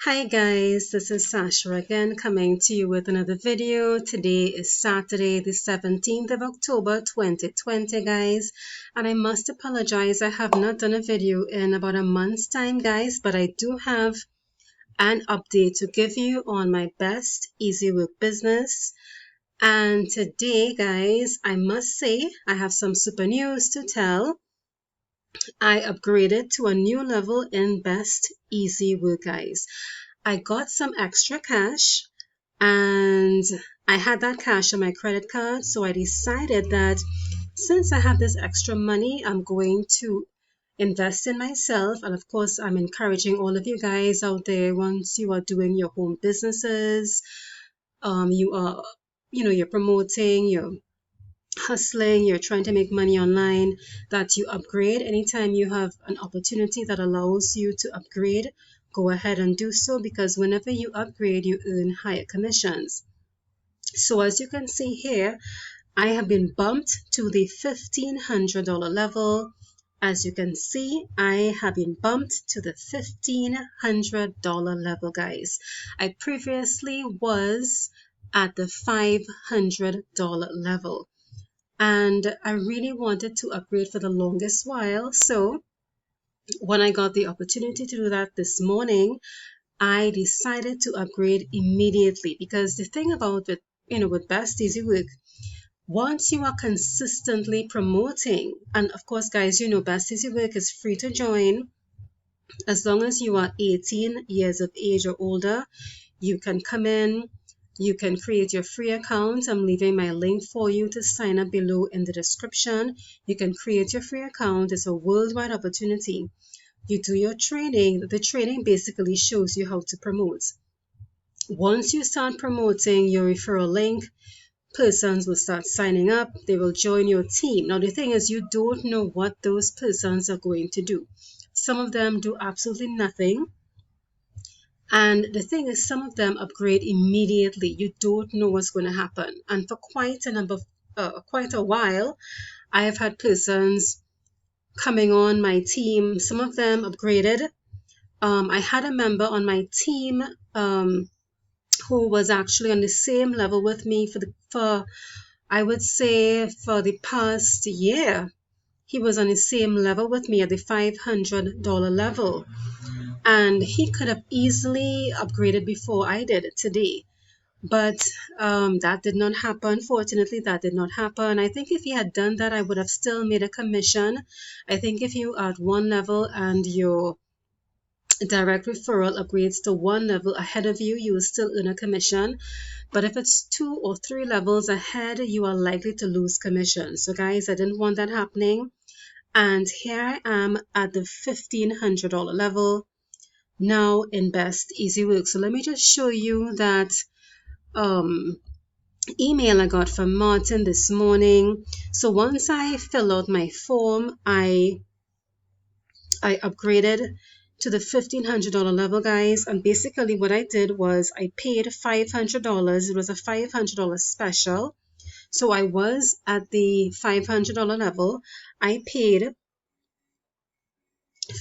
Hi guys, this is Sasha again coming to you with another video. Today is Saturday the 17th of October 2020 guys, and I must apologize, I have not done a video in about a month's time guys, but I do have an update to give you on my best easy work business. And today guys, I must say I have some super news to tell. I upgraded to a new level in best easy work guys. I got some extra cash and I had that cash on my credit card, so I decided that since I have this extra money, I'm going to invest in myself. And of course, I'm encouraging all of you guys out there, once you are doing your home businesses, you are, you're promoting, you're hustling, you're trying to make money online, that you upgrade. Anytime you have an opportunity that allows you to upgrade, go ahead and do so, because whenever you upgrade, you earn higher commissions. So as you can see here, I have been bumped to the $1,500 level. As you can see, I have been bumped to the $1,500 level, guys. I previously was at the $500 level, and I really wanted to upgrade for the longest while. So when I got the opportunity to do that this morning, I decided to upgrade immediately, because the thing about it, with Best Easy Work, once you are consistently promoting, and of course guys, Best Easy Work is free to join. As long as you are 18 years of age or older, you can come in. You can create your free account. I'm leaving my link for you to sign up below in the description. You can create your free account. It's a worldwide opportunity. You do your training. The training basically shows you how to promote. Once you start promoting your referral link, persons will start signing up. They will join your team. Now the thing is, you don't know what those persons are going to do. Some of them do absolutely nothing. And the thing is, some of them upgrade immediately. You don't know what's going to happen. And for quite a while, I have had persons coming on my team. Some of them upgraded. I had a member on my team who was actually on the same level with me for I would say for the past year. He was on the same level with me at the $500 level. And he could have easily upgraded before I did today. But that did not happen. Fortunately, that did not happen. I think if he had done that, I would have still made a commission. I think if you are at one level and your direct referral upgrades to one level ahead of you, you will still earn a commission. But if it's 2 or 3 levels ahead, you are likely to lose commission. So guys, I didn't want that happening. And here I am at the $1,500 level now in Best Easy Work. So let me just show you that email I got from Martin this morning. So once I fill out my form, I upgraded to the $1,500 level, guys. And basically what I did was I paid $500. It was a $500 special. So I was at the $500 level. I paid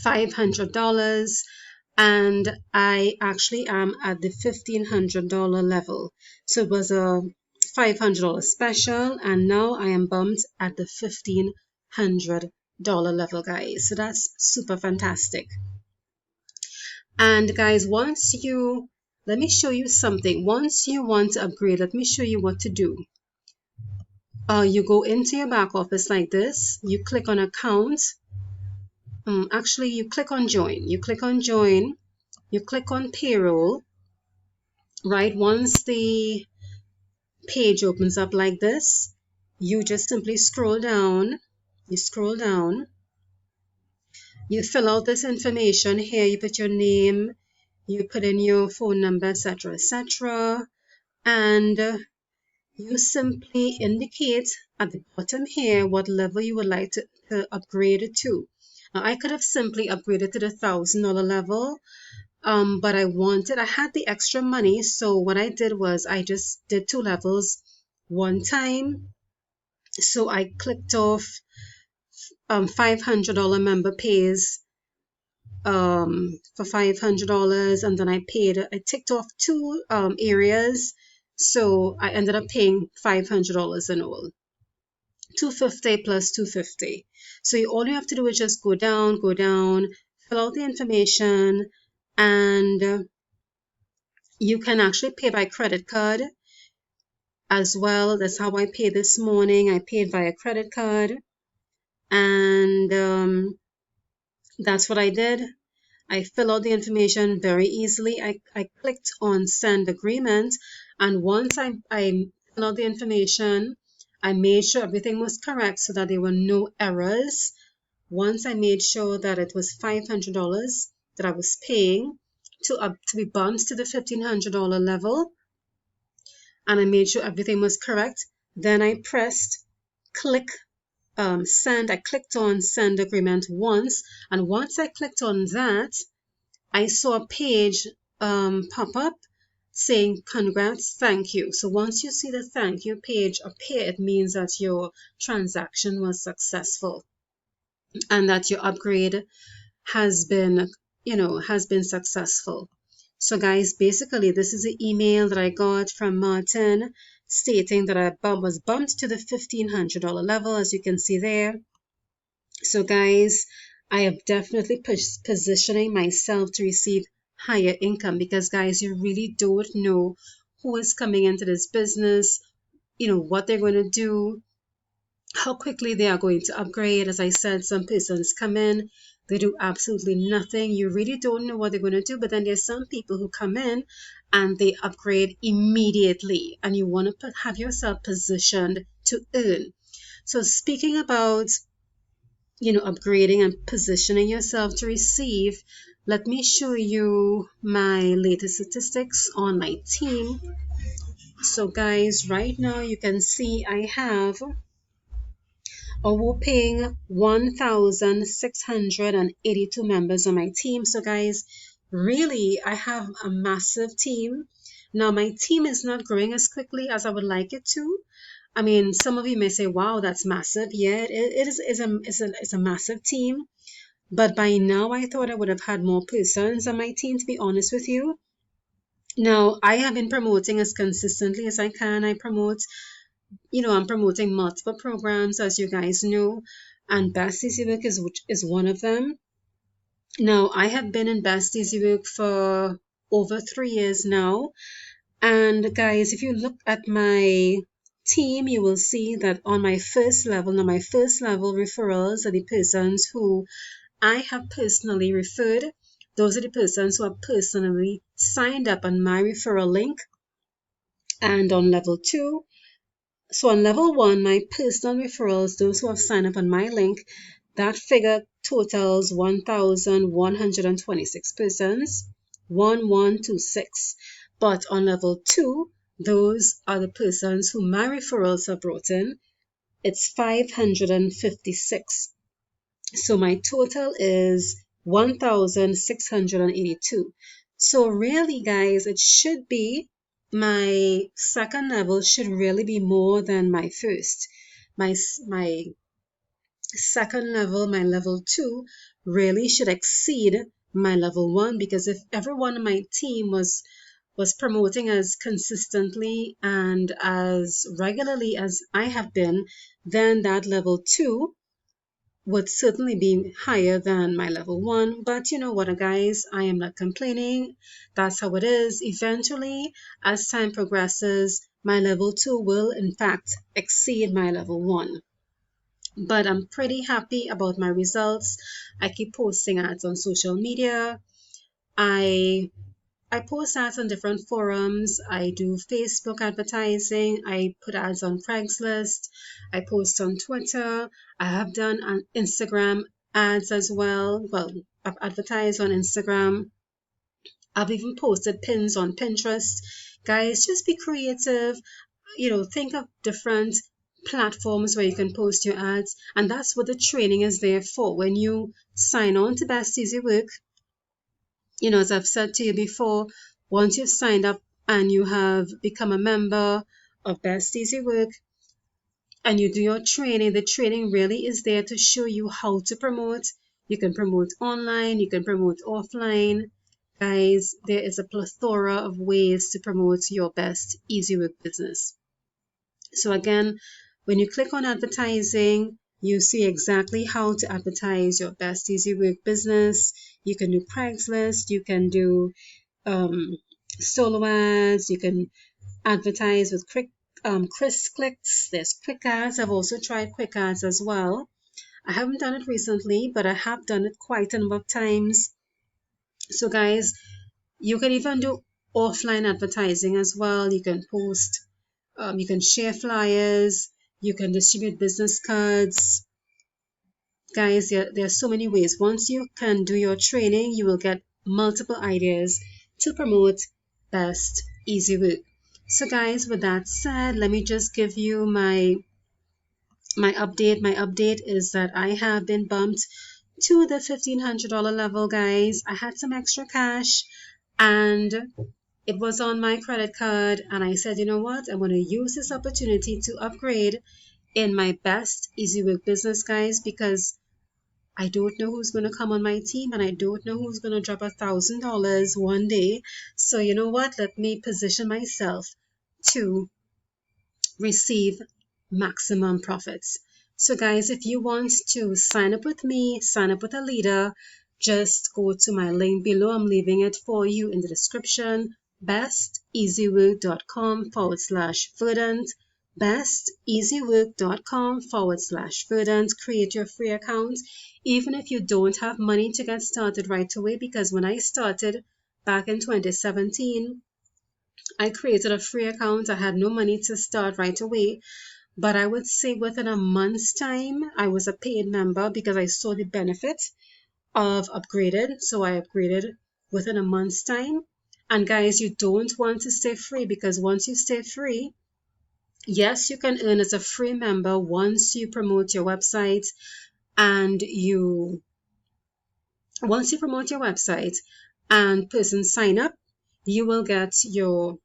$500. And I actually am at the $1,500 level. So it was a $500 special, and now I am bumped at the $1,500 level, guys. So that's super fantastic. And guys, let me show you something. Once you want to upgrade, let me show you what to do. You go into your back office like this. You click on account. Actually, you click on join. You click on join. You click on payroll. Right? Once the page opens up like this, you just simply scroll down. You scroll down. You fill out this information here. You put your name. You put in your phone number, etc., etc. And you simply indicate at the bottom here what level you would like to upgrade to. Now, I could have simply upgraded to the $1,000 level, but I had the extra money, so what I did was I just did 2 levels one time. So I clicked off $500 member pays for $500, and then I ticked off two areas, so I ended up paying $500 in all. 250 plus 250. So all you have to do is just go down, fill out the information, and you can actually pay by credit card as well. That's how I paid this morning. I paid via credit card, and that's what I did. I fill out the information very easily. I clicked on send agreement, and once I fill out the information, I made sure everything was correct so that there were no errors. Once I made sure that it was $500 that I was paying to be bumped to the $1,500 level, and I made sure everything was correct, then I pressed click send. I clicked on send agreement once, and once I clicked on that, I saw a page pop up saying congrats, thank you. So once you see the thank you page appear, it means that your transaction was successful and that your upgrade has been successful. So guys, basically this is the email that I got from Martin stating that I was bumped to the $1,500 level, as you can see there. So guys, I am definitely positioning myself to receive higher income, because guys, you really don't know who is coming into this business, what they're going to do, how quickly they are going to upgrade. As I said, some persons come in, they do absolutely nothing. You really don't know what they're going to do. But then there's some people who come in and they upgrade immediately, and you want to have yourself positioned to earn. So speaking about upgrading and positioning yourself to receive, let me show you my latest statistics on my team. So guys, right now you can see I have a whopping 1,682 members on my team. So guys, really, I have a massive team. Now my team is not growing as quickly as I would like it to. I mean, some of you may say, wow, that's massive. Yeah, it's a massive team. But by now, I thought I would have had more persons on my team, to be honest with you. Now, I have been promoting as consistently as I can. I'm promoting multiple programs, as you guys know, and Best Easy Work is one of them. Now, I have been in Best Easy Work for over 3 years now. And guys, if you look at my team, you will see that on my first level referrals are the persons who I have personally referred. Those are the persons who have personally signed up on my referral link. And on level 2, so on level 1, my personal referrals, those who have signed up on my link, that figure totals 1,126 persons, 1126. But on level 2, those are the persons who my referrals have brought in. It's 556. So my total is 1,682. So really, guys, it should be my second level should really be more than my first. My second level, my level 2, really should exceed my level 1, because if everyone on my team was promoting as consistently and as regularly as I have been, then that level 2 would certainly be higher than my level 1. But you know what, guys, I am not complaining. That's how it is. Eventually, as time progresses, my level 2 will in fact exceed my level 1. But I'm pretty happy about my results. I keep posting ads on social media. I post ads on different forums. I do Facebook advertising. I put ads on Craigslist. I post on Twitter. I have done on Instagram ads as well. Well, I've advertised on Instagram. I've even posted pins on Pinterest. Guys, just be creative. Think of different platforms where you can post your ads. And that's what the training is there for. When you sign on to Best Easy Work, as I've said to you before, once you've signed up and you have become a member of Best Easy Work and you do your training, the training really is there to show you how to promote. You can promote online, you can promote offline. Guys, there is a plethora of ways to promote your best easy work business. So again, when you click on advertising, you see exactly how to advertise your best easy work business. You can do Craigslist, you can do solo ads, you can advertise with Chris clicks. There's quick ads. I've also tried quick ads as well. I haven't done it recently, but I have done it quite a number of times. So guys, you can even do offline advertising as well. You can post, you can share flyers, you can distribute business cards. Guys, there are so many ways. Once you can do your training, you will get multiple ideas to promote best easy work. So guys, with that said, let me just give you my update. My update is that I have been bumped to the $1,500 level, guys. I had some extra cash and it was on my credit card, and I said, you know what, I'm going to use this opportunity to upgrade in my best easy work business, guys, because I don't know who's going to come on my team, and I don't know who's going to drop $1,000 one day. So you know what, let me position myself to receive maximum profits. So guys, if you want to sign up with me, sign up with a leader, just go to my link below. I'm leaving it for you in the description. besteasywork.com/verdant. besteasywork.com/verdant. Create your free account even if you don't have money to get started right away, because when I started back in 2017, I created a free account. I had no money to start right away, but I would say within a month's time, I was a paid member because I saw the benefit of upgraded. So I upgraded within a month's time. And guys, you don't want to stay free, because once you stay free, yes, you can earn as a free member once you promote your website and once you promote your website and persons sign up, you will get your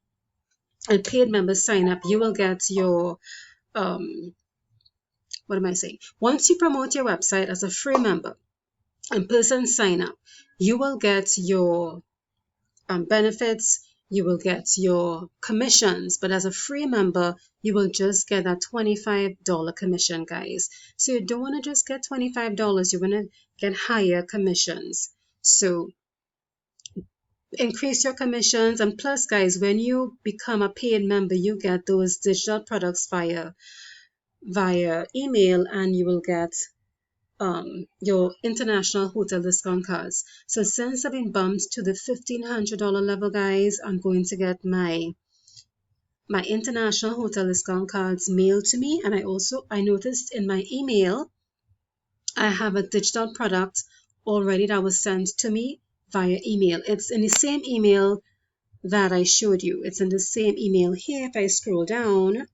and paid members sign up, you will get your what am I saying? Once you promote your website as a free member and persons sign up, you will get your benefits, you will get your commissions, but as a free member, you will just get that $25 commission, guys. So you don't want to just get $25, you want to get higher commissions. So increase your commissions, and plus, guys, when you become a paid member, you get those digital products via email, and you will get your international hotel discount cards. So since I've been bumped to the $1,500 level, guys, I'm going to get my international hotel discount cards mailed to me. And I noticed in my email, I have a digital product already that was sent to me via email. It's in the same email that I showed you. It's in the same email here. If I scroll down,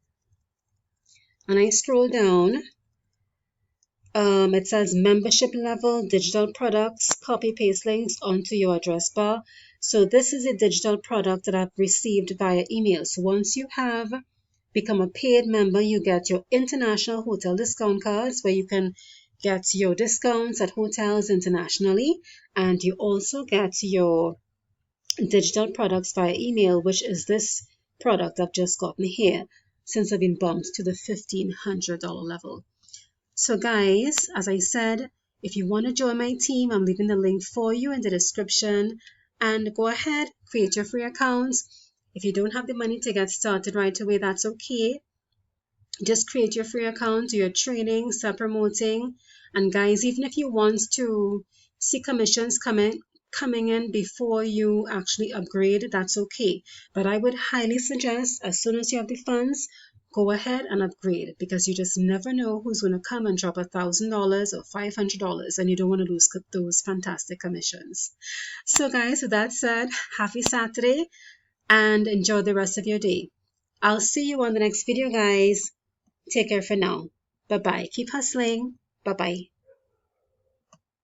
it says membership level, digital products, copy paste links onto your address bar. So this is a digital product that I've received via email. So once you have become a paid member, you get your international hotel discount cards where you can get your discounts at hotels internationally, and you also get your digital products via email, which is this product I've just gotten here since I've been bumped to the $1,500 level. So guys, as I said, if you want to join my team, I'm leaving the link for you in the description, and go ahead, create your free accounts. If you don't have the money to get started right away, that's okay. Just create your free account, do your training, start promoting. And guys, even if you want to see commissions coming in before you actually upgrade, that's okay. But I would highly suggest, as soon as you have the funds, go ahead and upgrade, because you just never know who's going to come and drop $1,000 or $500, and you don't want to lose those fantastic commissions. So guys, with that said, happy Saturday and enjoy the rest of your day. I'll see you on the next video, guys. Take care for now. Bye-bye. Keep hustling. Bye-bye.